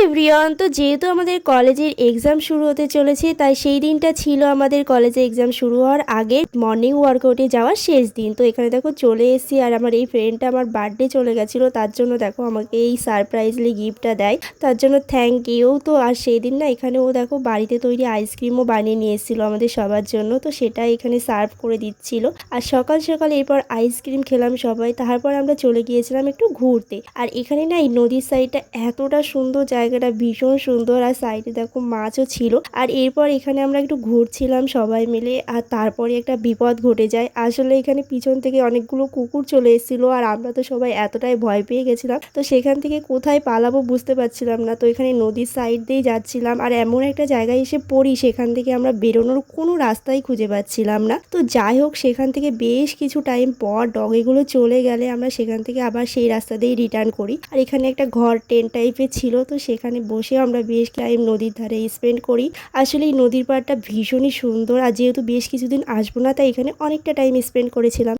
Everyone, তো যেহেতু আমাদের কলেজের এক্সাম শুরু হতে চলেছে, তাই সেই দিনটা ছিল আমাদের কলেজে এক্সাম শুরু হওয়ার আগে মর্নিং ওয়ার্কআউটে যাওয়ার শেষ দিন। তো এখানে দেখো চলে এসেছি, আর আমার এই ফ্রেন্ডটা আমার বার্থডে চলে গেছিলো, তার জন্য দেখো আমাকে এই সারপ্রাইজলি গিফটটা দেয়, তার জন্য থ্যাংক ইউ। তো আর সেই দিন না এখানে ও দেখো বাড়িতে তৈরি আইসক্রিমও বানিয়ে নিয়ে এসেছিলো আমাদের সবার জন্য, তো সেটাই এখানে সার্ভ করে দিচ্ছিল। আর সকাল সকাল এরপর আইসক্রিম খেলাম সবাই, তারপর আমরা চলে গিয়েছিলাম একটু ঘুরতে। আর এখানে না এই নদীর সাইডটা এতটা সুন্দর, জায়গাটা ভীষণ সুন্দর, আর সাইডে দেখো মাছও ছিল। আর এরপর এখানে আমরা একটু ঘুরছিলাম সবাই মিলে, আর তারপরে একটা বিপদ ঘটে যায়। আসলে এখানে পিছন থেকে অনেকগুলো কুকুর চলে এসেছিল, আর আমরা তো সবাই এতটাই ভয় পেয়ে গেছিলাম, তো সেখান থেকে কোথায় পালাবো বুঝতে পারছিলাম না। তো এখানে নদীর সাইড দিয়েই যাচ্ছিলাম, আর এমন একটা জায়গায় এসে পড়ি সেখান থেকে আমরা বেরোনোর কোনো রাস্তাই খুঁজে পাচ্ছিলাম না। তো যাই হোক, সেখান থেকে বেশ কিছু টাইম পর ডগেগুলো চলে গেলে আমরা সেখান থেকে আবার সেই রাস্তা দিয়েই রিটার্ন করি। আর এখানে একটা ঘর টেন্ট টাইপের ছিল, তো সেখানে বসে আমরা বেশ টাইম নদীর ধারে স্পেন্ড করি। আসলে এই নদীর পাড়টা ভীষণই সুন্দর, আর যেহেতু বেশ কিছুদিন আসবো না, তাই এখানে অনেকটা টাইম স্পেন্ড করেছিলাম।